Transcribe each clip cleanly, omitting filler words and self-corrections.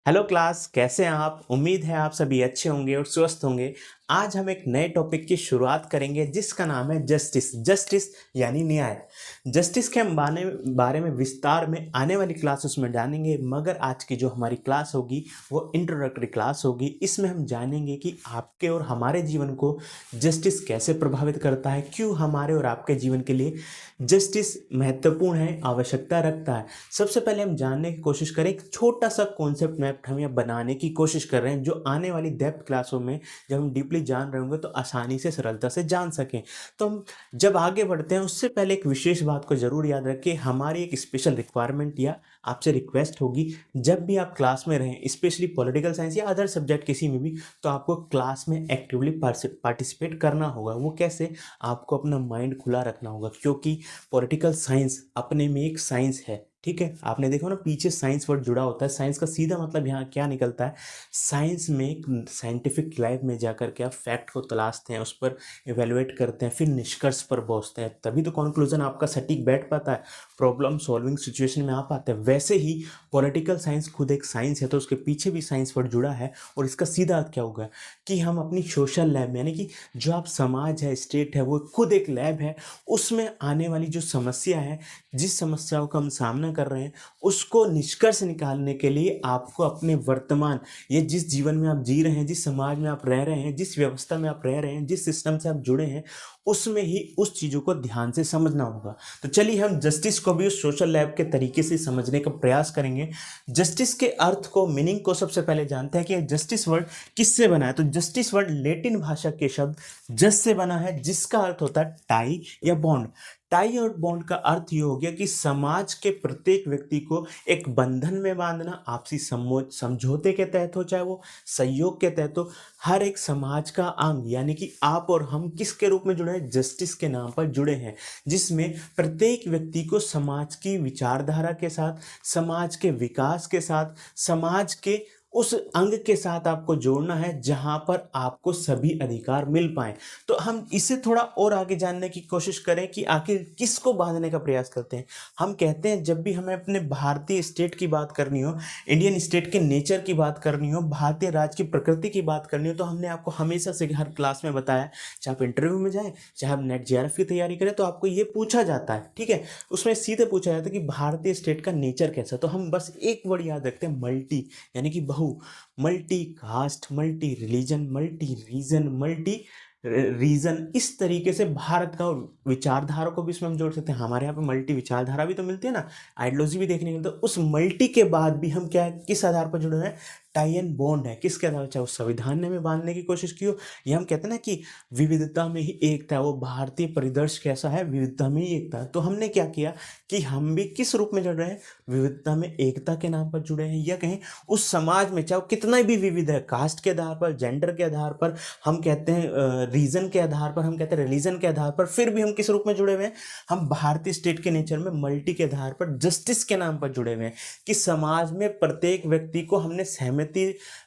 Hello class, कैसे हैं आप। उम्मीद है आप सभी अच्छे होंगे और स्वस्थ होंगे। आज हम एक नए टॉपिक की शुरुआत करेंगे जिसका नाम है जस्टिस। जस्टिस यानी न्याय। जस्टिस के हम बारे में विस्तार में आने वाली क्लासेस में जानेंगे, मगर आज की जो हमारी क्लास होगी वो इंट्रोडक्टरी क्लास होगी। इसमें हम जानेंगे कि आपके और हमारे जीवन को जस्टिस कैसे प्रभावित करता है, क्यों हमारे और आपके जीवन के लिए जस्टिस महत्वपूर्ण है, आवश्यकता रखता है। सबसे पहले हम जानने की कोशिश करें, एक छोटा सा कॉन्सेप्ट मैप हम यहाँ बनाने की कोशिश कर रहे हैं जो आने वाली डेप्थ क्लासों में जब हम डीपली जान रहे होंगे तो आसानी से सरलता से जान सकें। तो हम जब आगे बढ़ते हैं उससे पहले एक विशेष बात को जरूर याद रखें। हमारी एक स्पेशल रिक्वायरमेंट या आपसे रिक्वेस्ट होगी, जब भी आप क्लास में रहें, स्पेशली पॉलिटिकल साइंस या अदर सब्जेक्ट किसी में भी, तो आपको क्लास में एक्टिवली पार्टिसिपेट करना होगा। वो कैसे? आपको अपना माइंड खुला रखना होगा, क्योंकि पॉलिटिकल साइंस अपने में एक साइंस है। ठीक है, आपने देखो ना पीछे साइंस वर्ड जुड़ा होता है। साइंस का सीधा मतलब यहाँ क्या निकलता है? साइंस में एक साइंटिफिक लैब में जाकर के आप फैक्ट को तलाशते हैं, उस पर इवेलुएट करते हैं, फिर निष्कर्ष पर पहुंचते हैं, तभी तो कंक्लूजन आपका सटीक बैठ पाता है, प्रॉब्लम सॉल्विंग सिचुएशन में आ पाते हैं। वैसे ही पॉलिटिकल साइंस खुद एक साइंस है, तो उसके पीछे भी साइंस वर्ड जुड़ा है। और इसका सीधा अर्थ क्या होगा कि हम अपनी सोशल लैब, यानी कि जो आप समाज है, स्टेट है, वो खुद एक लैब है। उसमें आने वाली जो समस्या है, जिस समस्याओं का हम सामना कर रहे हैं, उसको निष्कर्ष निकालने के लिए आपको अपने वर्तमान, ये जिस जीवन में आप जी रहे हैं, जिस समाज में आप रह रहे हैं, जिस व्यवस्था में आप रह रहे हैं, जिस सिस्टम से आप जुड़े हैं, उसमें ही उस चीज़ों को ध्यान से समझना होगा। तो चलिए हम जस्टिस को भी उस सोशल लैब के तरीके से समझने का प्रयास करेंगे। जस्टिस के अर्थ को, मीनिंग को सबसे पहले जानते हैं कि जस्टिस वर्ड किससे बना है। तो जस्टिस वर्ड लेटिन भाषा के शब्द जस से बना है, जिसका अर्थ होता है टाई या बॉन्ड। टाई और बॉन्ड का अर्थ ये हो गया कि समाज के प्रत्येक व्यक्ति को एक बंधन में बांधना, आपसी समझौते के तहत हो, चाहे वो सहयोग के तहत हो। हर एक समाज का अंग, यानी कि आप और हम किसके रूप में जुड़े हैं? जस्टिस के नाम पर जुड़े हैं, जिसमें प्रत्येक व्यक्ति को समाज की विचारधारा के साथ, समाज के विकास के साथ, समाज के उस अंग के साथ आपको जोड़ना है जहां पर आपको सभी अधिकार मिल पाए। तो हम इसे थोड़ा और आगे जानने की कोशिश करें कि आखिर किसको बांधने का प्रयास करते हैं। हम कहते हैं जब भी हमें अपने भारतीय स्टेट की बात करनी हो, इंडियन स्टेट के नेचर की बात करनी हो, भारतीय राज्य की प्रकृति की बात करनी हो, तो हमने आपको हमेशा से हर क्लास में बताया, चाहे आप इंटरव्यू में जाए, चाहे आप नेट जेआरएफ की तैयारी करें, तो आपको ये पूछा जाता है। ठीक है, उसमें सीधे पूछा जाता है कि भारतीय स्टेट का नेचर कैसा। तो हम बस एक वर्ड याद रखते हैं, मल्टी, यानी कि बहु। Multi caste, multi religion, multi region, multi region. इस तरीके से भारत का, और विचारधारा को भी इसमें हम जोड़ सकते हैं। हमारे यहाँ पे मल्टी विचारधारा भी तो मिलती है ना, आइडियोलॉजी भी देखने को मिलता है। उस मल्टी के बाद भी हम क्या है, किस आधार पर जुड़े हैं? टाई एंड बॉन्ड है। किसके आधार पर? चाहे उस संविधान ने में बांधने की कोशिश की हो, या हम कहते हैं ना कि विविधता में ही एकता है। वो भारतीय परिदृश्य कैसा है? विविधता में ही एकता है। तो हमने क्या किया कि हम भी किस रूप में जुड़ रहे हैं? विविधता में एकता के नाम पर जुड़े हैं, या कहें उस समाज में चाहे वो कितना भी विविध है, कास्ट के आधार पर, जेंडर के आधार पर, हम कहते हैं रीजन के आधार पर, हम कहते हैं रिलीजन के आधार पर, फिर भी हम किस रूप में जुड़े हुए हैं? हम भारतीय स्टेट के नेचर में मल्टी के आधार पर जस्टिस के नाम पर जुड़े हुए हैं, कि समाज में प्रत्येक व्यक्ति को हमने सहमति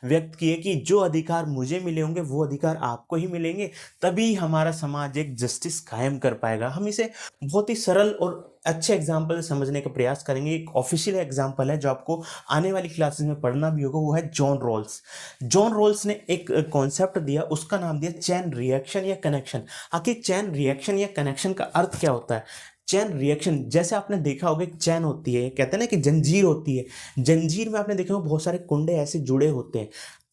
व्यक्त की है कि जो अधिकार मुझे मिले होंगे वो अधिकार आपको ही मिलेंगे, तभी हमारा समाज एक जस्टिस कायम कर पाएगा। हम इसे बहुत ही सरल और अच्छे एग्जाम्पल से समझने का प्रयास करेंगे। एक ऑफिशियल एग्जाम्पल है जो आपको आने वाली क्लासेस में पढ़ना भी होगा, वो है जॉन रॉल्स। जॉन रॉल्स ने एक कॉन्सेप्ट दिया, उसका नाम दिया चैन रिएक्शन या कनेक्शन। आखिर चैन रिएक्शन या कनेक्शन का अर्थ क्या होता है? चैन रिएक्शन, जैसे आपने देखा होगा, एक चैन होती है, कहते हैं ना कि जंजीर होती है। जंजीर में आपने देखा होगा बहुत सारे कुंडे ऐसे जुड़े होते हैं।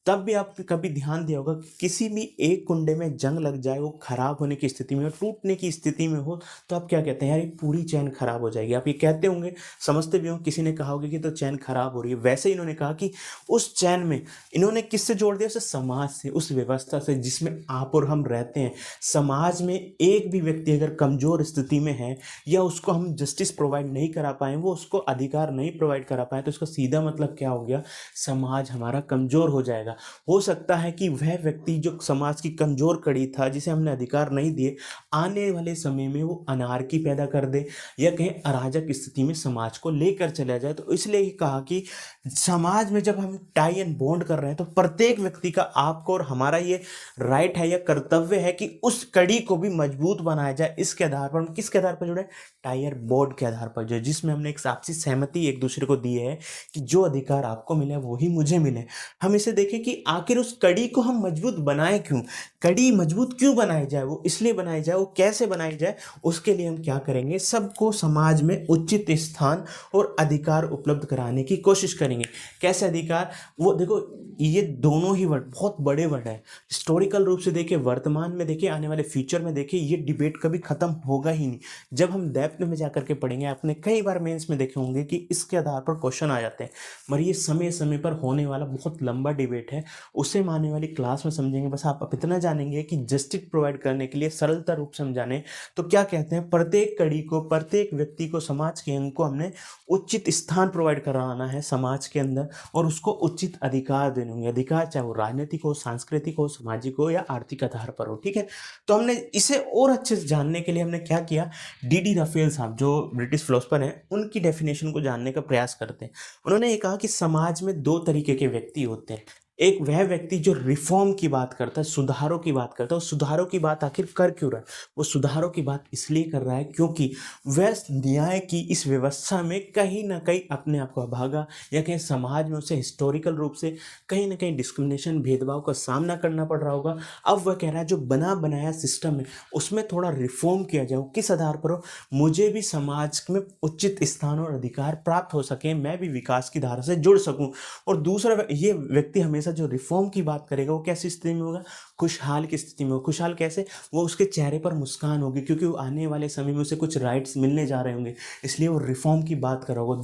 तब भी आप कभी ध्यान दिया होगा कि किसी भी एक कुंडे में जंग लग जाए, वो खराब होने की स्थिति में हो, टूटने की स्थिति में हो, तो आप क्या कहते हैं? यार ये पूरी चैन खराब हो जाएगी। आप ये कहते होंगे, समझते भी होंगे, किसी ने कहा होगा कि तो चैन खराब हो रही है। वैसे ही इन्होंने कहा कि उस चैन में इन्होंने किससे जोड़ दिया? उसे समाज से, उस व्यवस्था से जिसमें आप और हम रहते हैं। समाज में एक भी व्यक्ति अगर कमजोर स्थिति में है, या उसको हम जस्टिस प्रोवाइड नहीं करा पाए, वो उसको अधिकार नहीं प्रोवाइड करा पाए, तो इसका सीधा मतलब क्या हो गया? समाज हमारा कमजोर हो जाएगा। जाएगा। हो सकता है कि वह व्यक्ति जो समाज की कमजोर कड़ी था, जिसे हमने अधिकार नहीं दिए, आने वाले समय में वो अनार्की पैदा कर दे या कहीं अराजक स्थिति में समाज को लेकर चला जाए। तो इसलिए ही कहा कि समाज में जब हम टाई एंड बॉन्ड कर रहे हैं तो प्रत्येक व्यक्ति का, आपको और हमारा ये राइट है या कर्तव्य है कि उस कड़ी को भी मजबूत बनाया जाए। इसके आधार पर हम किसके आधार पर जुड़े, टाई एंड बॉन्ड के आधार पर जो, जिसमें हमने एक आपसी सहमति एक दूसरे को दी है कि जो अधिकार आपको मिले वही मुझे मिले। हम इसे देखें कि आखिर उस कड़ी को हम मजबूत बनाए क्यों, कड़ी मजबूत क्यों बनाई जाए, वो इसलिए बनाई जाए, वो कैसे बनाई जाए, उसके लिए हम क्या करेंगे, सबको समाज में उचित स्थान और अधिकार उपलब्ध कराने की कोशिश करेंगे। कैसे अधिकार, वो देखो ये दोनों ही वर्ड बहुत बड़े वर्ड है। हिस्टोरिकल रूप से देखें, वर्तमान में देखें, आने वाले फ्यूचर में देखें, ये डिबेट कभी खत्म होगा ही नहीं। जब हम डेप्थ में जाकर के पढ़ेंगे, आपने कई बार मेंस में देखे होंगे कि इसके आधार पर क्वेश्चन आ जाते हैं, मगर ये समय समय पर होने वाला बहुत लंबा डिबेट है, उसे हम आने वाली क्लास में समझेंगे। बस आप इतना जानेंगे कि जस्टिस प्रोवाइड करने के लिए सरलता रूप से हम जाने तो क्या कहते हैं, प्रत्येक कड़ी को, प्रत्येक व्यक्ति को, समाज के अंग को हमने उचित स्थान प्रोवाइड कराना है समाज के अंदर, और उसको उचित अधिकार देने होंगे। अधिकार चाहे वो राजनीतिक हो, सांस्कृतिक हो, सामाजिक हो या आर्थिक आधार पर हो, ठीक है। तो हमने इसे और अच्छे से जानने के लिए हमने क्या किया, डी राफेल साहब जो ब्रिटिश फिलोसफर हैं, उनकी डेफिनेशन को जानने का प्रयास करते हैं। उन्होंने ये कहा कि समाज में दो तरीके के व्यक्ति होते हैं। एक वह व्यक्ति जो रिफॉर्म की बात करता है, सुधारों की बात करता है। और सुधारों की बात आखिर कर क्यों रहा है, वो सुधारों की बात इसलिए कर रहा है क्योंकि वह न्याय की इस व्यवस्था में कहीं ना कहीं अपने आप को अभागा, या कहीं समाज में उसे हिस्टोरिकल रूप से कहीं ना कहीं डिस्क्रिमिनेशन, भेदभाव का सामना करना पड़ रहा होगा। अब वह कह रहा है जो बना बनाया सिस्टम है उसमें थोड़ा रिफॉर्म किया जाए। किस आधार पर हो, मुझे भी समाज में उचित स्थान और अधिकार प्राप्त हो सके, मैं भी विकास की धारा से जुड़ सकूं। और दूसरा, ये व्यक्ति हमेशा जो रिफॉर्म की बात करेगा वो कैसी स्थिति में होगा, खुशहाल की स्थिति में हो। खुशहाल कैसे, वो उसके चेहरे पर मुस्कान होगी क्योंकि वो आने वाले समय में उसे कुछ राइट्स मिलने जा रहे होंगे, इसलिए वो रिफॉर्म की बात कर रहा होगा।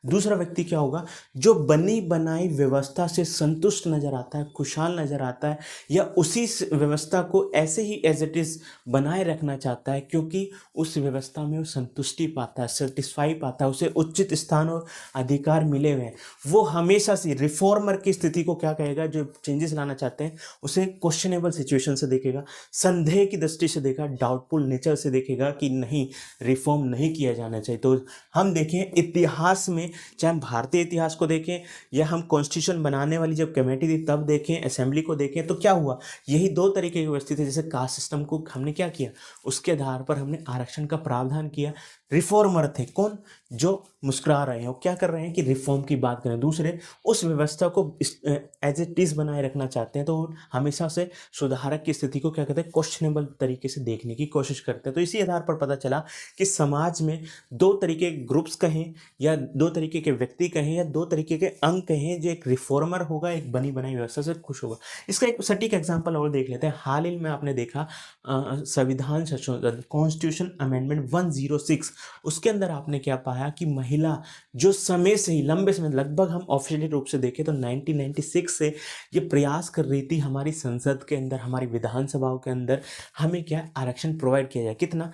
दूसरा व्यक्ति क्या होगा, जो बनी बनाई व्यवस्था से संतुष्ट नजर आता है, खुशहाल नजर आता है, या उसी व्यवस्था को ऐसे ही एज इट इज बनाए रखना चाहता है क्योंकि उस व्यवस्था में वो संतुष्टि पाता है, सेटिस्फाई पाता है, उसे उचित स्थान और अधिकार मिले हुए हैं। वो हमेशा से रिफॉर्मर की स्थिति को क्या कहेगा, जो चेंजेस लाना चाहते हैं उसे क्वेश्चनेबल सिचुएशन से देखेगा, संदेह की दृष्टि से देखेगा, डाउटफुल नेचर से देखेगा कि नहीं, रिफॉर्म नहीं किया जाना चाहिए। तो हम देखें इतिहास में, चाहे हम भारतीय इतिहास को देखें या हम कॉन्स्टिट्यूशन बनाने वाली जब कमेटी थी तब देखें, असेंबली को देखें, तो क्या हुआ, यही दो तरीके की व्यवस्था थी। जैसे कास्ट सिस्टम को हमने क्या किया, उसके आधार पर हमने आरक्षण का प्रावधान किया। रिफॉर्मर थे कौन, जो मुस्कुरा रहे हैं, वो क्या कर रहे हैं कि रिफॉर्म की बात करें। दूसरे उस व्यवस्था को एज इट इज बनाए रखना चाहते हैं, तो हमेशा से सुधारक की स्थिति को क्या कहते हैं, क्वेश्चनेबल तरीके से देखने की कोशिश करते हैं। तो इसी आधार पर पता चला कि समाज में दो तरीके के ग्रुप्स कहें या दो तरीके के व्यक्ति कहें या दो तरीके के अंग कहें, जो एक रिफॉर्मर होगा, एक बनी बनाई व्यवस्था से खुश होगा। इसका एक सटीक एग्जाम्पल और देख लेते हैं। हाल ही में आपने देखा संविधान संशोधन, कॉन्स्टिट्यूशन अमेंडमेंट 106, उसके अंदर आपने क्या पाया कि महिला जो समय से ही, लंबे समय, लगभग हम ऑफिशियली रूप से देखें तो 1996 से ये प्रयास कर रही थी हमारी संसद के अंदर, हमारी विधानसभाओं के अंदर, हमें क्या आरक्षण प्रोवाइड किया जाए। कितना,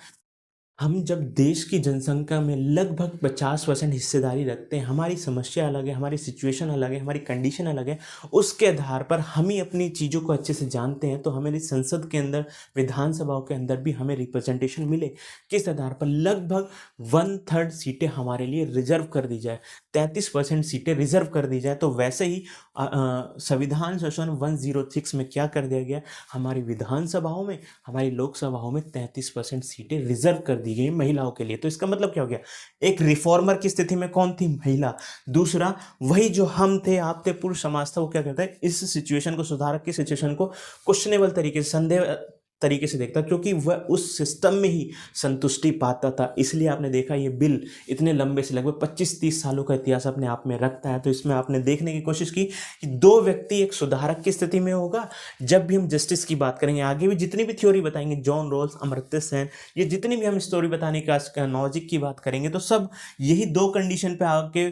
हम जब देश की जनसंख्या में लगभग 50% हिस्सेदारी रखते हैं, हमारी समस्या अलग है, हमारी सिचुएशन अलग है, हमारी कंडीशन अलग है, उसके आधार पर हम ही अपनी चीज़ों को अच्छे से जानते हैं, तो हमारी संसद के अंदर, विधानसभाओं के अंदर भी हमें रिप्रेजेंटेशन मिले। किस आधार पर, लगभग 1/3 सीटें हमारे लिए रिजर्व कर दी जाए, 33% सीटें रिजर्व कर दी जाए। तो वैसे ही संविधान संशोधन 106 में क्या कर दिया गया, हमारी विधानसभाओं में, हमारी लोकसभाओं में 33% सीटें रिजर्व कर दी गई महिलाओं के लिए। तो इसका मतलब क्या हो गया, एक रिफॉर्मर की स्थिति में कौन थी, महिला। दूसरा, वही जो हम थे, आप थे, पुरुष समाज था, वो क्या कहता है, इस सिचुएशन को, सुधारक की सिचुएशन को क्वेश्चनेबल तरीके से, संदेह तरीके से देखता, क्योंकि वह उस सिस्टम में ही संतुष्टि पाता था। इसलिए आपने देखा ये बिल इतने लंबे से, लगभग 25-30 सालों का इतिहास अपने आप में रखता है। तो इसमें आपने देखने की कोशिश की कि दो व्यक्ति एक सुधारक की स्थिति में होगा। जब भी हम जस्टिस की बात करेंगे, आगे भी जितनी भी थ्योरी बताएंगे, जॉन रॉल्स, अमर्त्य सेन, ये जितनी भी हम स्टोरी बताने का, नॉजिक की बात करेंगे, तो सब यही दो कंडीशन पे आके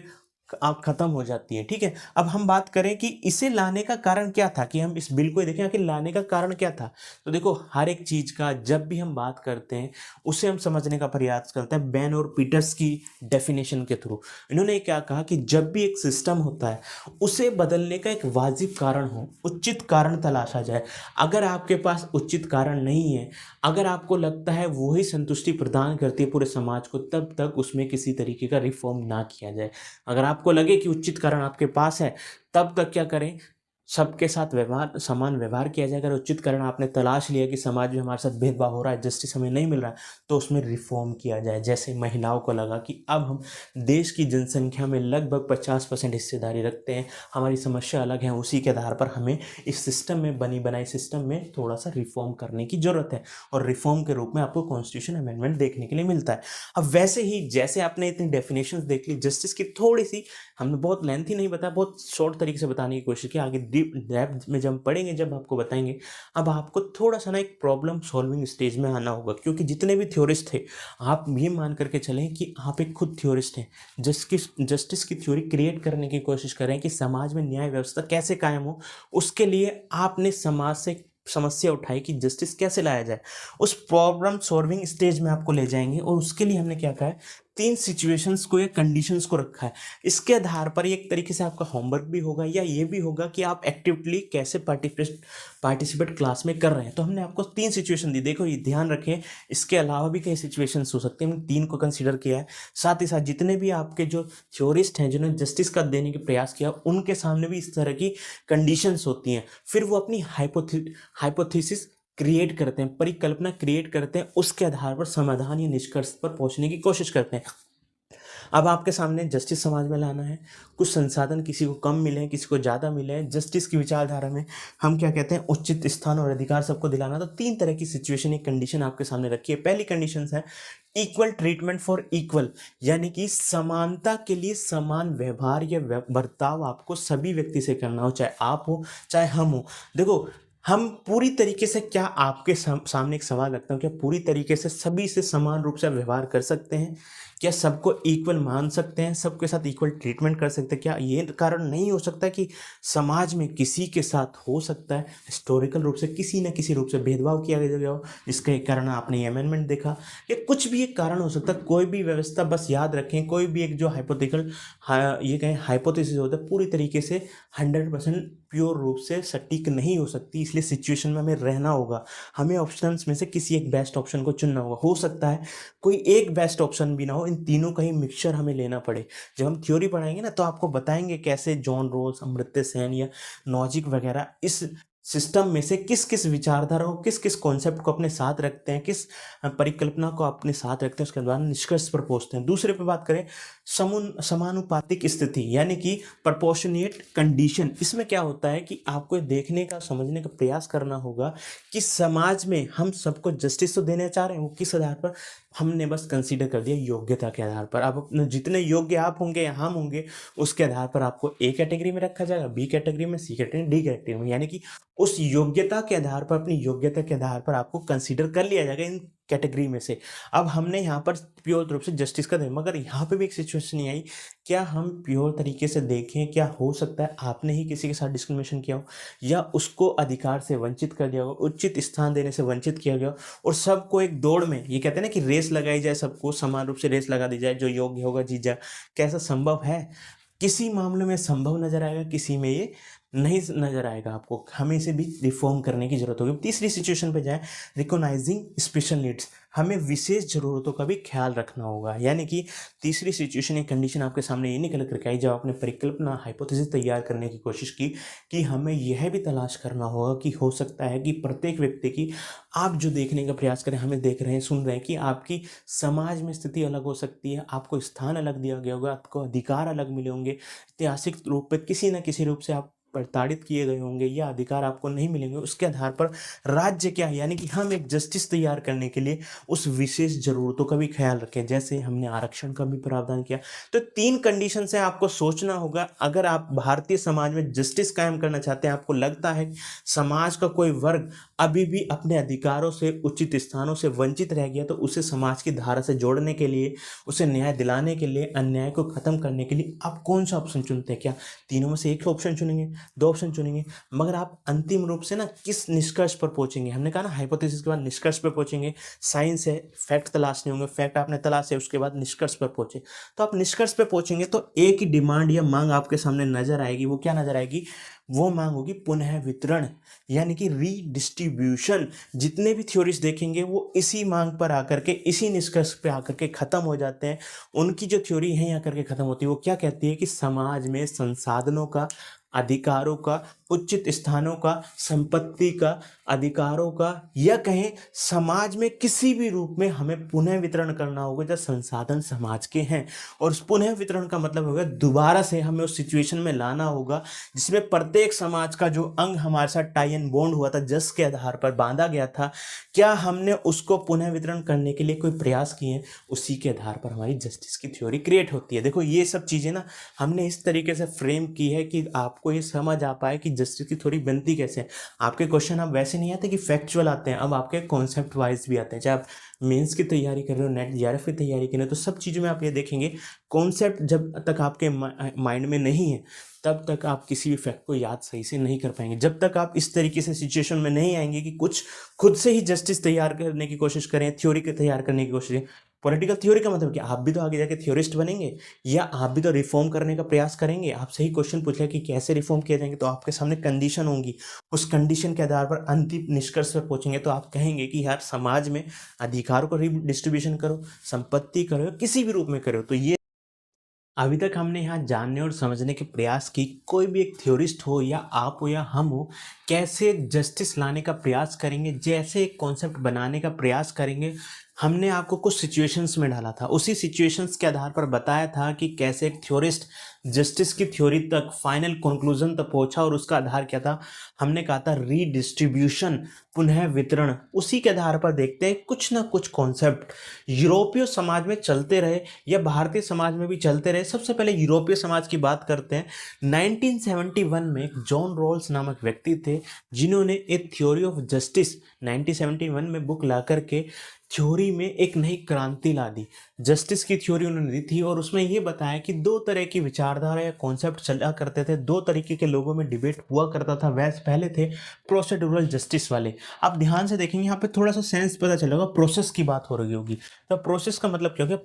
आप खत्म हो जाती है। ठीक है, अब हम बात करें कि इसे लाने का कारण क्या था, कि हम इस बिल को देखें कि लाने का कारण क्या था। तो देखो, हर एक चीज का जब भी हम बात करते हैं उसे हम समझने का प्रयास करते हैं बेन और पीटर्स की डेफिनेशन के थ्रू। इन्होंने क्या कहा कि जब भी एक सिस्टम होता है उसे बदलने का एक वाजिब कारण हो, उचित कारण तलाशा जाए। अगर आपके पास उचित कारण नहीं है, अगर आपको लगता है वही संतुष्टि प्रदान करती है पूरे समाज को, तब तक उसमें किसी तरीके का रिफॉर्म ना किया जाए। अगर आपको लगे कि उचित कारण आपके पास है, तब तक क्या करें, सबके साथ व्यवहार, समान व्यवहार किया जाए। अगर उचित कारण आपने तलाश लिया कि समाज में हमारे साथ भेदभाव हो रहा है, जस्टिस हमें नहीं मिल रहा है, तो उसमें रिफॉर्म किया जाए। जैसे महिलाओं को लगा कि अब हम देश की जनसंख्या में लगभग 50% हिस्सेदारी रखते हैं, हमारी समस्या अलग है, उसी के आधार पर हमें इस सिस्टम में, बनी बनाई सिस्टम में थोड़ा सा रिफॉर्म करने की जरूरत है। और रिफॉर्म के रूप में आपको कॉन्स्टिट्यूशन अमेंडमेंट देखने के लिए मिलता है। अब वैसे ही जैसे आपने इतनी डेफिनेशंस देख ली जस्टिस की, थोड़ी सी हमने बहुत लेंथी नहीं बताया, बहुत शॉर्ट तरीके से बताने की कोशिश की। आगे डीप डेप्थ में जब पढ़ेंगे, जब आपको बताएंगे, अब आपको थोड़ा सा ना एक प्रॉब्लम सॉल्विंग स्टेज में आना होगा। क्योंकि जितने भी थ्योरिस्ट थे, आप ये मान करके चलें कि आप एक खुद थ्योरिस्ट हैं, जस्टिस की थ्योरी क्रिएट करने की कोशिश करें कि समाज में न्याय व्यवस्था कैसे कायम हो। उसके लिए आपने समाज से समस्या उठाई कि जस्टिस कैसे लाया जाए, उस प्रॉब्लम सॉल्विंग स्टेज में आपको ले जाएंगे। और उसके लिए हमने क्या कहा है, 3 सिचुएशंस को या कंडीशंस को रखा है। इसके आधार पर एक तरीके से आपका होमवर्क भी होगा, या ये भी होगा कि आप एक्टिवली कैसे पार्टिसिपेट क्लास में कर रहे हैं। तो हमने आपको 3 सिचुएशन दी। देखो, ये ध्यान रखें, इसके अलावा भी कई सिचुएशंस हो सकते हैं, हमने 3 को कंसिडर किया है। साथ ही साथ जितने भी आपके जो थ्योरिस्ट हैं, जिन्होंने जस्टिस का देने के प्रयास किया, उनके सामने भी इस तरह की कंडीशंस होती हैं। फिर वो अपनी हाइपोथेसिस क्रिएट करते हैं, परिकल्पना क्रिएट करते हैं, उसके आधार पर समाधान या निष्कर्ष पर पहुंचने की कोशिश करते हैं। अब आपके सामने जस्टिस समाज में लाना है। कुछ संसाधन किसी को कम मिले हैं, किसी को ज़्यादा मिले हैं। जस्टिस की विचारधारा में हम क्या कहते हैं, उचित स्थान और अधिकार सबको दिलाना। तो 3 तरह की सिचुएशन, एक कंडीशन आपके सामने रखी है। पहली कंडीशन है इक्वल ट्रीटमेंट फॉर इक्वल, यानी कि समानता के लिए समान व्यवहार या बर्ताव आपको सभी व्यक्ति से करना हो, चाहे आप हो चाहे हम हो। देखो, हम पूरी तरीके से, क्या आपके सामने एक सवाल रखता हूँ, क्या पूरी तरीके से सभी से समान रूप से व्यवहार कर सकते हैं? क्या सबको इक्वल मान सकते हैं, सबके साथ इक्वल ट्रीटमेंट कर सकते हैं? क्या ये कारण नहीं हो सकता कि समाज में किसी के साथ हो सकता है हिस्टोरिकल रूप से किसी न किसी रूप से भेदभाव किया गया हो, जिसका एक कारण आपने ये अमेंडमेंट देखा? या कुछ भी एक कारण हो सकता है, कोई भी व्यवस्था, बस याद रखें, कोई भी एक जो हाइपोथेटिकल, ये कहें हाइपोथेसिस होता है, पूरी तरीके से 100% प्योर रूप से सटीक नहीं हो सकती। इसलिए सिचुएशन में हमें रहना होगा, हमें ऑप्शंस में से किसी एक बेस्ट ऑप्शन को चुनना होगा। हो सकता है कोई एक बेस्ट ऑप्शन भी ना हो, इन तीनों का ही मिक्सचर हमें लेना पड़े। जब हम थ्योरी पढ़ाएंगे ना, तो आपको बताएंगे कैसे जॉन रोल्स, अमर्त्य सेन या नॉजिक वगैरह इस सिस्टम में से किस किस विचारधारा को, किस किस कॉन्सेप्ट को अपने साथ रखते हैं, किस परिकल्पना को अपने साथ रखते हैं, उसके बाद निष्कर्ष पर पहुंचते हैं। दूसरे पे बात करें, समानुपातिक स्थिति, यानी कि प्रपोर्शनेट कंडीशन। इसमें क्या होता है कि आपको देखने का, समझने का प्रयास करना होगा कि समाज में हम सबको जस्टिस तो देना चाह रहे हैं, वो किस आधार पर? हमने बस कंसीडर कर दिया योग्यता के आधार पर। अब जितने योग्य आप होंगे या हम होंगे, उसके आधार पर आपको ए कैटेगरी में रखा जाएगा, बी कैटेगरी में, सी कैटेगरी, डी कैटेगरी में। यानी कि उस योग्यता के आधार पर, अपनी योग्यता के आधार पर आपको कंसीडर कर लिया जाएगा इन कैटेगरी में से। अब हमने यहाँ पर प्योर रूप से जस्टिस का दे, मगर यहाँ पे भी एक सिचुएशन नहीं आई, क्या हम प्योर तरीके से देखें, क्या हो सकता है आपने ही किसी के साथ डिस्क्रिमिनेशन किया हो, या उसको अधिकार से वंचित कर दिया हो, उचित स्थान देने से वंचित किया गया हो, और सबको एक दौड़ में, ये कहते हैं ना कि रेस लगाई जाए, सबको समान रूप से रेस लगा दी जाए, जो योग्य होगा जीत जाए। कैसा संभव है? किसी मामले में संभव नजर आएगा, किसी में ये नहीं नजर आएगा। आपको हमें इसे भी रिफॉर्म करने की जरूरत होगी। तीसरी सिचुएशन पे जाएं, रिकॉग्नाइजिंग स्पेशल नीड्स, हमें विशेष जरूरतों का भी ख्याल रखना होगा। यानी कि तीसरी सिचुएशन, एक कंडीशन आपके सामने ये निकल कर आई, जब आपने परिकल्पना, हाइपोथेसिस तैयार करने की कोशिश की, कि हमें यह भी तलाश करना होगा कि हो सकता है कि प्रत्येक व्यक्ति की, आप जो देखने का प्रयास करें, हमें देख रहे हैं, सुन रहे हैं, कि आपकी समाज में स्थिति अलग हो सकती है, आपको स्थान अलग दिया गया होगा, आपको अधिकार अलग मिले होंगे, ऐतिहासिक रूप पे किसी न किसी रूप से आप प्रताड़ित किए गए होंगे या अधिकार आपको नहीं मिलेंगे, उसके आधार पर राज्य क्या है, यानी कि हम एक जस्टिस तैयार करने के लिए उस विशेष ज़रूरतों का भी ख्याल रखें, जैसे हमने आरक्षण का भी प्रावधान किया। तो 3 कंडीशन से आपको सोचना होगा, अगर आप भारतीय समाज में जस्टिस कायम करना चाहते हैं, आपको लगता है समाज का कोई वर्ग अभी भी अपने अधिकारों से, उचित स्थानों से वंचित रह गया, तो उसे समाज की धारा से जोड़ने के लिए, उसे न्याय दिलाने के लिए, अन्याय को खत्म करने के लिए आप कौन सा ऑप्शन चुनते हैं? क्या तीनों में से एक ऑप्शन चुनेंगे, 2 ऑप्शन चुनेंगे? मगर आप अंतिम रूप से ना किस निष्कर्ष पर पहुंचेंगे? हमने कहा ना हाइपोथेसिस के बाद निष्कर्ष पर पहुंचेंगे। साइंस है, फैक्ट तलाशने होंगे, फैक्ट आपने तलाशे, उसके बाद निष्कर्ष पर पहुंचे। तो आप निष्कर्ष पर पहुंचेंगे तो एक ही डिमांड या मांग आपके सामने नजर आएगी। वो क्या नजर आएगी? वो मांग होगी पुनः वितरण, यानी कि रीडिस्ट्रीब्यूशन। जितने भी थ्योरीज देखेंगे वो इसी मांग पर आकर के, इसी निष्कर्ष पे आकर के खत्म हो जाते हैं। उनकी जो थ्योरी है आकर के खत्म होती है, वो क्या कहती है कि समाज में संसाधनों का, अधिकारों का, उचित स्थानों का, संपत्ति का, अधिकारों का, या कहें समाज में किसी भी रूप में हमें पुनः वितरण करना होगा जो संसाधन समाज के हैं। और उस पुनः वितरण का मतलब होगा दोबारा से हमें उस सिचुएशन में लाना होगा जिसमें प्रत्येक समाज का जो अंग हमारे साथ टाई एंड बॉन्ड हुआ था, जस के आधार पर बांधा गया था, क्या हमने उसको पुनः वितरण करने के लिए कोई प्रयास किए हैं? उसी के आधार पर हमारी जस्टिस की थ्योरी क्रिएट होती है। देखो ये सब चीज़ें ना हमने इस तरीके से फ्रेम की है कि आपको ये समझ आ पाए कि जस्टिस की थ्योरी बनती कैसे है। आपके क्वेश्चन अब वैसे नहीं आते कि फैक्चुअल आते हैं, अब आपके कॉन्सेप्ट वाइज भी आते हैं। चाहे आप मेंस की तैयारी कर रहे हो, नेट जीआरएफ की तैयारी कर रहे हो, तो सब चीज़ों में आप ये देखेंगे कॉन्सेप्ट जब तक आपके माइंड में नहीं है तब तक आप किसी भी फैक्ट को याद सही से नहीं कर पाएंगे। जब तक आप इस तरीके से सिचुएशन में नहीं आएंगे कि कुछ खुद से ही जस्टिस तैयार करने की कोशिश करें, थ्योरी के तैयार करने की कोशिश करें। पॉलिटिकल थ्योरी का मतलब कि आप भी तो आगे जाके थ्योरिस्ट बनेंगे, या आप भी तो रिफॉर्म करने का प्रयास करेंगे। आपसे ही क्वेश्चन पूछा कि कैसे रिफॉर्म किए जाएंगे, तो आपके सामने कंडीशन होंगी, उस कंडीशन के आधार पर अंतिम निष्कर्ष पर पहुंचेंगे। तो आप कहेंगे कि यार समाज में अधिकारों को डिस्ट्रीब्यूशन करो, संपत्ति करो, किसी भी रूप में करो। तो ये अभी तक हमने यहाँ जानने और समझने के प्रयास की, कोई भी एक थ्योरिस्ट हो या आप हो या हम हो, कैसे जस्टिस लाने का प्रयास करेंगे, जैसे एक कॉन्सेप्ट बनाने का प्रयास करेंगे। हमने आपको कुछ सिचुएशंस में डाला था, उसी सिचुएशंस के आधार पर बताया था कि कैसे एक थ्योरिस्ट जस्टिस की थ्योरी तक, फाइनल कंक्लूजन तक पहुंचा, और उसका आधार क्या था? हमने कहा था रीडिस्ट्रीब्यूशन, पुनः वितरण। उसी के आधार पर देखते हैं कुछ ना कुछ कॉन्सेप्ट यूरोपीय समाज में चलते रहे या भारतीय समाज में भी चलते रहे। सबसे पहले यूरोपीय समाज की बात करते हैं। 1971 में एक जॉन रॉल्स नामक व्यक्ति थे जिन्होंने ए थ्योरी ऑफ जस्टिस 1971 में बुक ला करके थ्योरी में एक नई क्रांति ला दी। जस्टिस की थ्योरी उन्होंने दी थी और उसमें यह बताया कि 2 तरह की विचारधारा या कॉन्सेप्ट चला करते थे, 2 तरीके के लोगों में डिबेट हुआ करता था। वैसे पहले थे प्रोसीड्यूरल जस्टिस वाले। आप ध्यान से देखेंगे यहाँ पे थोड़ा सा सेंस पता चलेगा, प्रोसेस की बात हो रही होगी। तो प्रोसेस का मतलब क्या हो गया?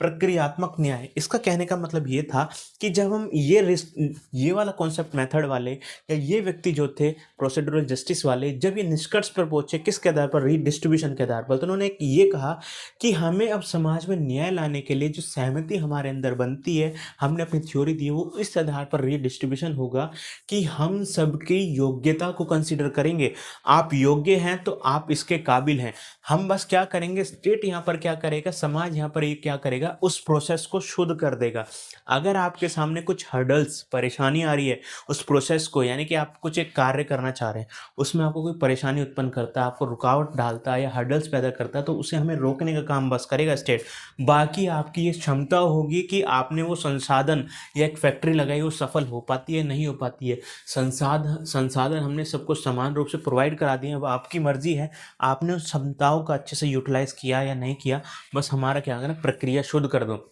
प्रक्रियात्मक न्याय। इसका कहने का मतलब ये था कि जब हम ये वाला कॉन्सेप्ट मेथड वाले या ये व्यक्ति जो थे प्रोसीड्यूरल जस्टिस वाले, जब ये निष्कर्ष पर पहुंचे, किसके आधार पर? रीडिस्ट्रीब्यूशन के आधार पर। तो उन्होंने ये कहा कि हमें अब समाज में न्याय लाने के लिए जो सहमति हमारे अंदर बनती है, हमने अपनी थ्योरी दी है, वो इस आधार पर रीडिस्ट्रीब्यूशन होगा कि हम सबकी योग्यता को कंसीडर करेंगे। आप योग्य हैं तो आप इसके काबिल हैं। हम बस क्या करेंगे, स्टेट यहाँ पर क्या करेगा, समाज यहाँ पर ये क्या करेगा, उस प्रोसेस को शुद्ध कर देगा। अगर आपके सामने कुछ हर्डल्स, परेशानी आ रही है उस प्रोसेस को, यानी कि आप कुछ एक कार्य करना चाह रहे हैं, उसमें आपको कोई परेशानी उत्पन्न करता है, आपको रुकावट डालता है या हर्डल्स पैदा करता है, तो उसे हमें रोकने का काम बस करेगा स्टेट। बाकी आपकी ये क्षमता होगी कि आपने वो संसाधन या एक फैक्ट्री लगाई, वो सफल हो पाती है नहीं हो पाती है। संसाधन हमने सबको समान रूप से प्रोवाइड करा दिए हैं, वो आपकी मर्जी है, आपने उस क्षमताओं का अच्छे से यूटिलाइज किया या नहीं किया। बस हमारा क्या करना, प्रक्रिया शुद्ध कर दो।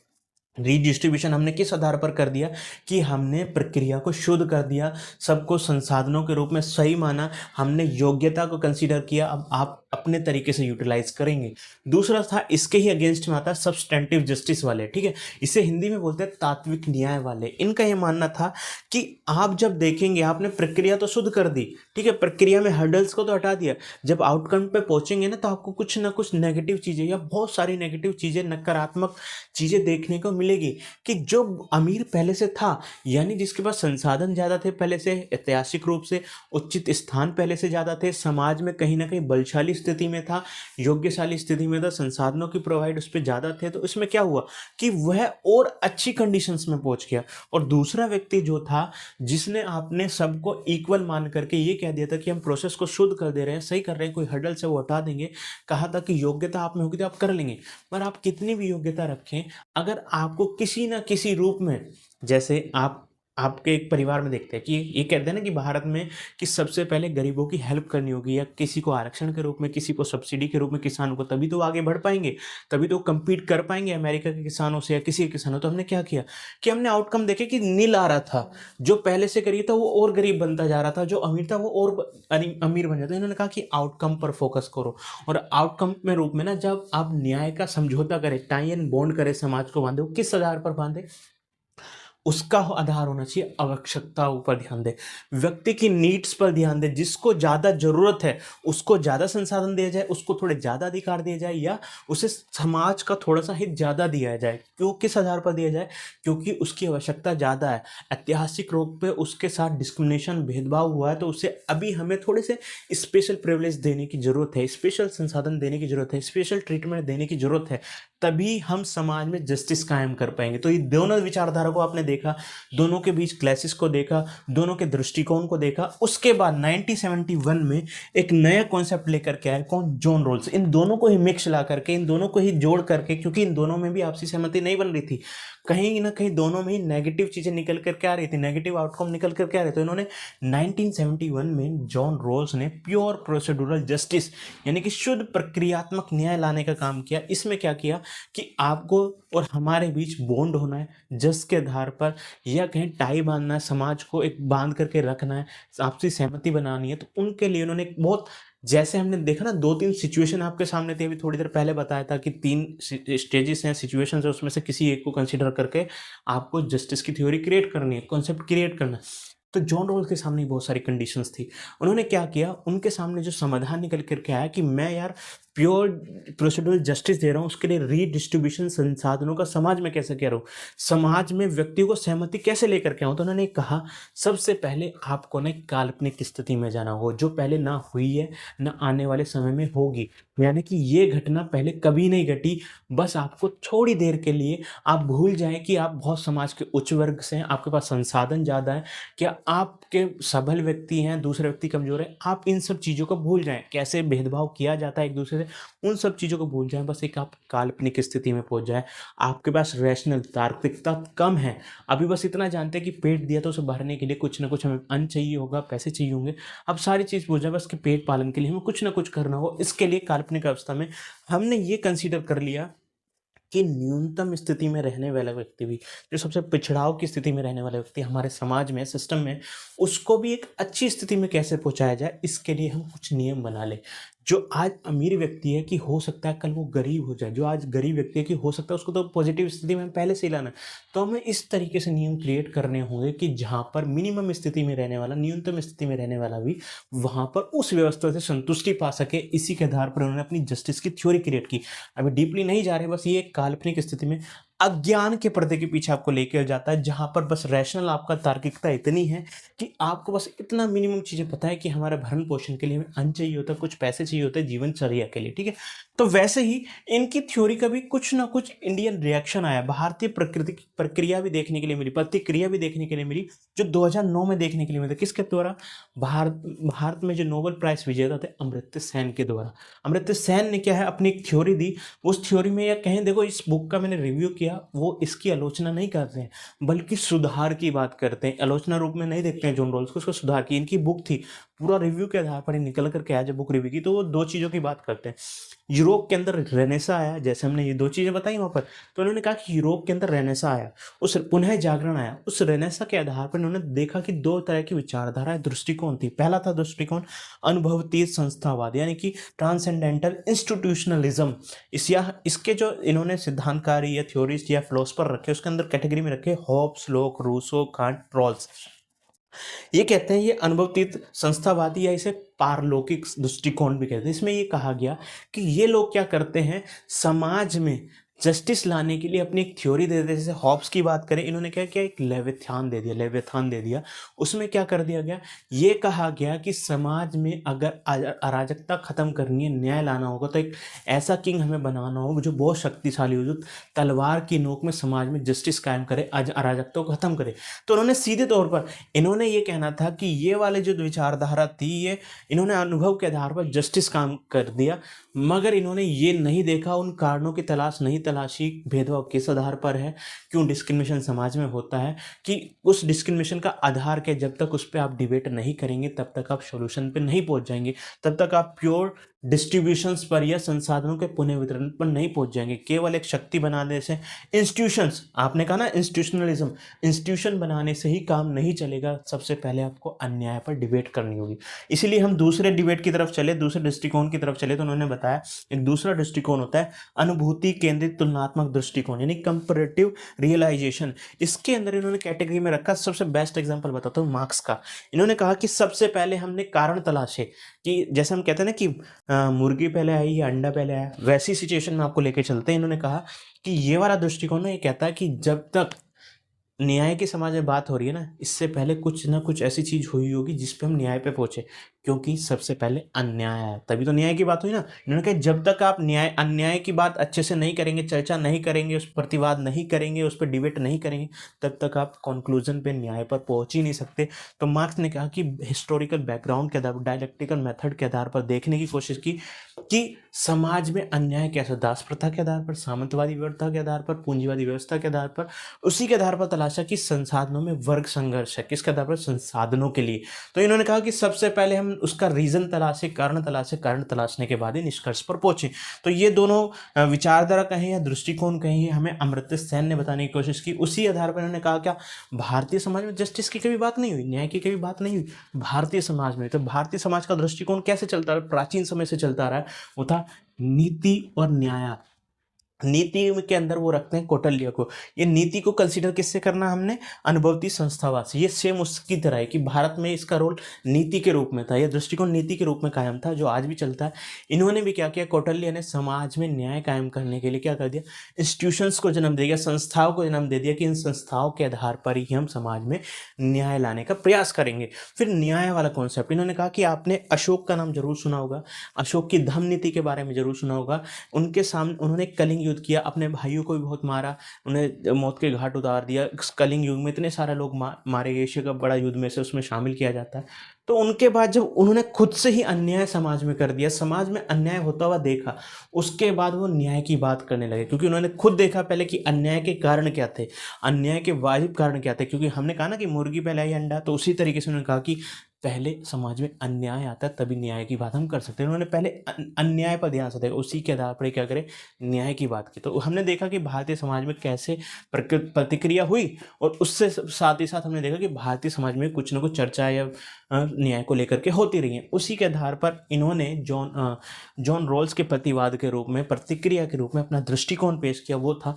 रीडिस्ट्रीब्यूशन हमने किस आधार पर कर दिया कि हमने प्रक्रिया को शुद्ध कर दिया, सबको संसाधनों के रूप में सही माना, हमने योग्यता को कंसीडर किया, अब आप अपने तरीके से यूटिलाइज करेंगे। दूसरा था, इसके ही अगेंस्ट में आता सब्सटेंटिव जस्टिस वाले, ठीक है, इसे हिंदी में बोलते हैं तात्विक न्याय वाले। इनका यह मानना था कि आप जब देखेंगे, आपने प्रक्रिया तो शुद्ध कर दी, ठीक है, प्रक्रिया में हर्डल्स को तो हटा दिया, जब आउटकम पे पहुंचेंगे ना तो आपको कुछ ना कुछ नेगेटिव चीजें या बहुत सारी नेगेटिव चीजें, नकारात्मक चीजें देखने को मिलेगी कि जो अमीर पहले से था, यानी जिसके पास संसाधन ज़्यादा थे पहले से, ऐतिहासिक रूप से उचित स्थान पहले से ज़्यादा थे, समाज में कहीं ना कहीं बलशाली स्थिति में था, योग्यशाली स्थिति में था, संसाधनों की प्रोवाइड उस पर ज़्यादा थे, तो इसमें क्या हुआ कि वह और अच्छी कंडीशंस में पहुंच गया। और दूसरा व्यक्ति जो था, जिसने आपने सबको इक्वल मान करके ये कह दिया था कि हम प्रोसेस को शुद्ध कर दे रहे हैं, सही कर रहे हैं, कोई हर्डल से वो हटा देंगे, कहा था कि योग्यता आप में होगी तो आप कर लेंगे। पर आप कितनी भी योग्यता रखें, अगर आपको किसी ना किसी रूप में, जैसे आप आपके एक परिवार में देखते हैं कि ये कहते हैं ना कि भारत में कि सबसे पहले गरीबों की हेल्प करनी होगी, या किसी को आरक्षण के रूप में, किसी को सब्सिडी के रूप में, किसानों को, तभी तो वो आगे बढ़ पाएंगे, तभी तो कम्पीट कर पाएंगे अमेरिका के किसानों से या किसी के किसानों। तो हमने क्या किया कि हमने आउटकम देखे कि नील आ रहा था, जो पहले से गरीब था वो और गरीब बनता जा रहा था, जो अमीर था वो और अमीर बन जाता। इन्होंने कहा कि आउटकम पर फोकस करो, और आउटकम में रूप में ना, जब आप न्याय का समझौता करें, टाई एंड बॉन्ड करें, समाज को बांधे, वो किस आधार पर बांधे, उसका आधार होना चाहिए आवश्यकताओं पर ध्यान दे, व्यक्ति की नीड्स पर ध्यान दे, जिसको ज़्यादा जरूरत है उसको ज़्यादा संसाधन दिया जाए, उसको थोड़े ज़्यादा अधिकार दिए जाए, या उसे समाज का थोड़ा सा हित ज़्यादा दिया जाए। क्यों, किस आधार पर दिया जाए, क्योंकि उसकी आवश्यकता ज़्यादा है, ऐतिहासिक रूप पे उसके साथ डिस्क्रिमिनेशन, भेदभाव हुआ है, तो उसे अभी हमें थोड़े से स्पेशल प्रिविलेज देने की ज़रूरत है, स्पेशल संसाधन देने की ज़रूरत है, स्पेशल ट्रीटमेंट देने की ज़रूरत है, तभी हम समाज में जस्टिस कायम कर पाएंगे। तो ये दोनों विचारधारा को आपने देखा, दोनों के बीच क्लैशेस को देखा, दोनों के दृष्टिकोण को देखा। उसके बाद 1971 में एक नया कॉन्सेप्ट लेकर के आए, कौन, जॉन रॉल्स। इन दोनों को ही मिक्स ला करके, इन दोनों को ही जोड़ करके, क्योंकि इन दोनों में भी आपसी सहमति नहीं बन रही थी, कहीं ना कहीं दोनों में ही नेगेटिव चीजें निकल करके आ रही थी, नेगेटिव आउटकम निकल करके आ रहे थे। तो इन्होंने 1971 में जॉन रॉल्स ने प्योर प्रोसीड्यूरल जस्टिस, यानी कि शुद्ध प्रक्रियात्मक न्याय लाने का काम किया। इसमें क्या किया कि आपको और हमारे बीच बॉन्ड होना है जस के आधार पर, या कहीं टाई बांधना है, समाज को एक बांध करके रखना है, आपसी सहमति बनानी है। तो उनके लिए उन्होंने एक बहुत, जैसे हमने देखा ना, 2-3 सिचुएशन आपके सामने थी, अभी थोड़ी देर पहले बताया था कि 3 स्टेजेस हैं, सिचुएशंस है, उसमें से किसी एक को कंसीडर करके आपको जस्टिस की थ्योरी क्रिएट करनी है, कॉन्सेप्ट क्रिएट करना है। तो जॉन रॉल्स के सामने बहुत सारी कंडीशंस थी। उन्होंने क्या किया, उनके सामने जो समाधान निकल करके आया कि मैं यार प्योर प्रोसीड्यूरल जस्टिस दे रहा हूँ, उसके लिए रीडिस्ट्रीब्यूशन संसाधनों का समाज में कैसे कह रहा हूँ, समाज में व्यक्तियों को सहमति कैसे लेकर के आऊँ। तो उन्होंने कहा सबसे पहले आपको ना काल्पनिक स्थिति में जाना हो, जो पहले ना हुई है ना आने वाले समय में होगी, यानी कि ये घटना पहले कभी नहीं घटी, बस आपको थोड़ी देर के लिए आप भूल जाएं कि आप बहुत समाज के उच्च वर्ग से हैं, आपके पास संसाधन ज़्यादा है, क्या आपके सबल व्यक्ति हैं, दूसरे व्यक्ति कमजोर है, आप इन सब चीज़ों को भूल जाएं, कैसे भेदभाव किया जाता है एक दूसरे से, उन सब चीज़ों को भूल जाएं, बस एक आप काल्पनिक स्थिति में पहुंच जाए। आपके पास रैशनल तार्किकता कम है, अभी बस इतना जानते हैं कि पेट दिया तो उसे भरने के लिए कुछ ना कुछ हमें अन्न चाहिए होगा, पैसे चाहिए होंगे, अब सारी चीज़ भूल जाए, बस कि पेट पालन के लिए हमें कुछ ना कुछ करना हो। इसके लिए काल्पनिक अवस्था में हमने ये कंसीडर कर लिया कि न्यूनतम स्थिति में रहने वाला व्यक्ति भी, जो सबसे पिछड़ाव की स्थिति में रहने वाला व्यक्ति हमारे समाज में, सिस्टम में, उसको भी एक अच्छी स्थिति में कैसे पहुंचाया जाए, इसके लिए हम कुछ नियम बना लें। जो आज अमीर व्यक्ति है कि हो सकता है कल वो गरीब हो जाए, जो आज गरीब व्यक्ति है कि हो सकता है उसको तो पॉजिटिव स्थिति में पहले से ही लाना है। तो हमें इस तरीके से नियम क्रिएट करने होंगे कि जहाँ पर मिनिमम स्थिति में रहने वाला, न्यूनतम स्थिति में रहने वाला भी वहाँ पर उस व्यवस्था से संतुष्टि पा सके। इसी के आधार पर उन्होंने अपनी जस्टिस की थ्योरी क्रिएट की। अभी डीपली नहीं जा रहे, बस ये एक काल्पनिक स्थिति में अज्ञान के पर्दे के पीछे आपको लेकर जाता है, जहां पर बस रैशनल आपका तार्किकता इतनी है कि आपको बस इतना मिनिमम चीजें पता है कि हमारे भरण पोषण के लिए हमें अन्न चाहिए होता है, कुछ पैसे चाहिए होते हैं जीवनचर्या के लिए, ठीक है। तो वैसे ही इनकी थ्योरी का भी कुछ ना कुछ इंडियन रिएक्शन आया, भारतीय प्रकृति प्रक्रिया भी देखने के लिए मिली, प्रतिक्रिया भी देखने के लिए मिली, जो 2009 में देखने के लिए मिली। किसके द्वारा? भारत में जो नोबेल प्राइज विजेता थे अमर्त्य सेन के द्वारा। अमर्त्य सेन ने क्या है, अपनी एक थ्योरी दी। उस थ्योरी में यह कहें, देखो इस बुक का मैंने रिव्यू किया, वो इसकी आलोचना नहीं करते हैं बल्कि सुधार की बात करते हैं, आलोचना रूप में नहीं देखते हैं जॉन रॉल्स को, उसको सुधार की। इनकी बुक थी, पूरा रिव्यू के आधार पर ही निकल करके आया जब बुक रिव्यू की, तो वो 2 चीज़ों की बात करते हैं। यूरोप के अंदर रेनेसा आया, जैसे हमने ये 2 चीज़ें बताई वहाँ पर, तो उन्होंने कहा कि यूरोप के अंदर रेनेसा आया, उस पुनः जागरण आया। उस रेनेसा के आधार पर उन्होंने देखा कि 2 तरह की विचारधारा दृष्टिकोण थी। पहला था दृष्टिकोण अनुभवतीत संस्थावाद, यानी कि ट्रांसेंडेंटल इंस्टीट्यूशनलिज्म। इसके जो इन्होंने सिद्धांतकारी या थ्योरिस्ट या फिलोसफर रखे, उसके अंदर कैटेगरी में रखे हॉब्स, लोक, रूसो, कांट, रॉल्स। ये कहते हैं ये अनुभवतीत संस्थावादी, या इसे पारलौकिक दृष्टिकोण भी कहते हैं। इसमें ये कहा गया कि ये लोग क्या करते हैं, समाज में जस्टिस लाने के लिए अपनी एक थ्योरी दे देते, जैसे हॉब्स की बात करें, इन्होंने क्या किया, एक लेविथान दे दिया। उसमें क्या कर दिया गया, ये कहा गया कि समाज में अगर अराजकता खत्म करनी है, न्याय लाना होगा, तो एक ऐसा किंग हमें बनाना होगा जो बहुत शक्तिशाली हो, जो तलवार की नोक में समाज में जस्टिस कायम करे, अराजकता को खत्म करे। तो उन्होंने सीधे तौर पर इन्होंने ये कहना था कि ये वाले जो विचारधारा थी, ये इन्होंने अनुभव के आधार पर जस्टिस काम कर दिया, मगर इन्होंने ये नहीं देखा, उन कारणों की तलाश नहीं तलाशी, भेदभाव किस आधार पर है, क्यों डिस्क्रिमिनेशन समाज में होता है, कि उस डिस्क्रिमिनेशन का आधार क्या, जब तक उस पर आप डिबेट नहीं करेंगे तब तक आप सॉल्यूशन पे नहीं पहुंच जाएंगे, तब तक आप प्योर डिस्ट्रीब्यूशंस पर या संसाधनों के पुनः वितरण पर नहीं पहुंच जाएंगे। केवल एक शक्ति बनाने से, इंस्टीट्यूशंस, आपने कहा ना इंस्टीट्यूशनलिज्म, इंस्टीट्यूशन बनाने से ही काम नहीं चलेगा, सबसे पहले आपको अन्याय पर डिबेट करनी होगी। इसीलिए हम दूसरे डिबेट की तरफ चले, दूसरे दृष्टिकोण की तरफ चले, तो उन्होंने बताया एक दूसरा दृष्टिकोण होता है अनुभूति केंद्रित तुलनात्मक दृष्टिकोण, यानी कंपैरेटिव रियलाइजेशन। इसके अंदर इन्होंने कैटेगरी में रखा, सबसे बेस्ट एग्जांपल बताता हूँ मार्क्स का। इन्होंने कहा कि सबसे पहले हमने कारण तलाशे, कि जैसे हम कहते हैं ना कि मुर्गी पहले आई या अंडा पहले आया, वैसी सिचुएशन में आपको लेके चलते हैं। इन्होंने कहा कि ये वाला दृष्टिकोण ये कहता है कि जब तक न्याय के समाज में बात हो रही है ना, इससे पहले कुछ ना कुछ ऐसी चीज हुई होगी जिस पे हम न्याय पे पहुंचे, क्योंकि सबसे पहले अन्याय है, तभी तो न्याय की बात हुई ना। इन्होंने कहा जब तक आप अन्याय की बात अच्छे से नहीं करेंगे, चर्चा नहीं करेंगे, उस पर प्रतिवाद नहीं करेंगे, उस पर डिबेट नहीं करेंगे, तब तक आप कंक्लूजन पे, न्याय पर पहुंच ही नहीं सकते। तो मार्क्स ने कहा कि हिस्टोरिकल बैकग्राउंड के आधार पर, डायलेक्टिकल मेथड के आधार पर देखने की कोशिश की कि समाज में अन्याय कैसे, दास प्रथा के आधार पर, सामंतवादी व्यवस्था के आधार पर, पूंजीवादी व्यवस्था के आधार पर, उसी के आधार पर तलाशा कि संसाधनों में वर्ग संघर्ष है, किसके आधार पर, संसाधनों के लिए। तो इन्होंने कहा कि सबसे पहले हम उसका रीजन तलाशे, कारण तलाशे, कारण तलाशने के बाद ही निष्कर्ष पर पहुंचे। तो ये दोनों विचारधारा कहें या दृष्टिकोण कहें, हमें अमर्त्य सेन ने बताने की कोशिश की। उसी आधार पर इन्होंने कहा क्या भारतीय समाज में जस्टिस की कभी बात नहीं हुई, न्याय की कभी बात नहीं हुई भारतीय समाज में। तो भारतीय समाज का दृष्टिकोण कैसे चलता है, प्राचीन समय से चलता रहा है, वो था नीति और न्याय। नीति के अंदर वो रखते हैं कौटिल्य को। ये नीति को कंसीडर किससे करना हमने, अनुभवती संस्थावाद से। ये सेम उसकी तरह है कि भारत में इसका रोल नीति के रूप में था, यह दृष्टिकोण नीति के रूप में कायम था, जो आज भी चलता है। इन्होंने भी क्या किया, कौटिल्य ने समाज में न्याय कायम करने के लिए क्या कर दिया, इंस्टीट्यूशंस को जन्म दे दिया, संस्थाओं को जन्म दे दिया कि इन संस्थाओं के आधार पर ही हम समाज में न्याय लाने का प्रयास करेंगे। फिर न्याय वाला कॉन्सेप्ट इन्होंने कहा कि आपने अशोक का नाम जरूर सुना होगा, अशोक की धम्म नीति के बारे में जरूर सुना होगा। उनके सामने उन्होंने कलिंग युद्ध किया, अपने भाइयों को भी बहुत मारा, उन्हें मौत के घाट उतार दिया। कलिंग युग में इतने सारे लोग मारे गए, एशिया का बड़ा युद्ध में से उसमें शामिल किया जाता है। तो उनके बाद जब उन्होंने खुद से ही अन्याय समाज में कर दिया, समाज में अन्याय होता हुआ देखा, उसके बाद वो न्याय की बात करने लगे, क्योंकि उन्होंने खुद देखा पहले कि अन्याय के कारण क्या थे, अन्याय के वाजिब कारण क्या थे। क्योंकि हमने कहा ना कि मुर्गी पहले आई अंडा, तो उसी तरीके से उन्होंने कहा कि पहले समाज में अन्याय आता है तभी न्याय की बात हम कर सकते हैं। उन्होंने पहले अन्याय पर ध्यान से देखा, उसी के आधार पर क्या करें, न्याय की बात की। तो हमने देखा कि भारतीय समाज में कैसे प्रतिक्रिया हुई, और उससे साथ ही साथ हमने देखा कि भारतीय समाज में कुछ ना कुछ चर्चा या न्याय को लेकर के होती रही है। उसी के आधार पर इन्होंने जॉन रॉल्स के प्रतिवाद के रूप में, प्रतिक्रिया के रूप में अपना दृष्टिकोण पेश किया, वो था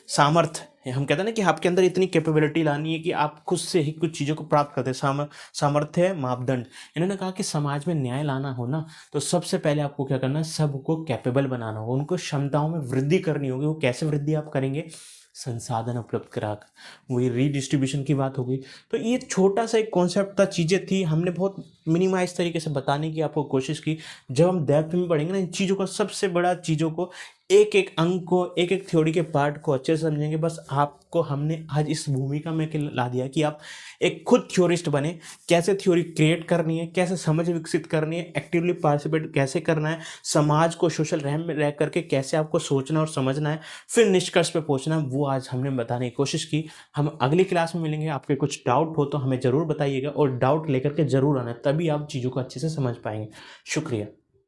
सामर्थ्य। हम कहते हैं ना कि आपके अंदर इतनी कैपेबिलिटी लानी है कि आप खुद से ही कुछ चीज़ों को प्राप्त करते हैं, सामर्थ्य मापदंड। इन्होंने कहा कि समाज में न्याय लाना हो ना, तो सबसे पहले आपको क्या करना है, सबको कैपेबल बनाना होगा, उनको क्षमताओं में वृद्धि करनी होगी। वो कैसे वृद्धि आप करेंगे, संसाधन उपलब्ध कराकर, वही रीडिस्ट्रीब्यूशन की बात होगी। तो ये छोटा सा एक कॉन्सेप्ट था, चीज़ें थी, हमने बहुत मिनिमाइज तरीके से बताने की आपको कोशिश की। जब हम डेप्थ में पढ़ेंगे ना इन चीज़ों को, सबसे बड़ा चीज़ों को, एक एक अंक को, एक एक थ्योरी के पार्ट को अच्छे से समझेंगे। बस आपको हमने आज इस भूमिका में ला दिया कि आप एक खुद थ्योरिस्ट बने, कैसे थ्योरी क्रिएट करनी है, कैसे समझ विकसित करनी है, एक्टिवली पार्टिसिपेट कैसे करना है, समाज को सोशल रहम में रह करके कैसे आपको सोचना और समझना है, फिर निष्कर्ष पे पहुंचना है, वो आज हमने बताने की कोशिश की। हम अगली क्लास में मिलेंगे। आपके कुछ डाउट हो तो हमें ज़रूर बताइएगा, और डाउट लेकर के ज़रूर आना, तभी आप चीज़ों को अच्छे से समझ पाएंगे। शुक्रिया।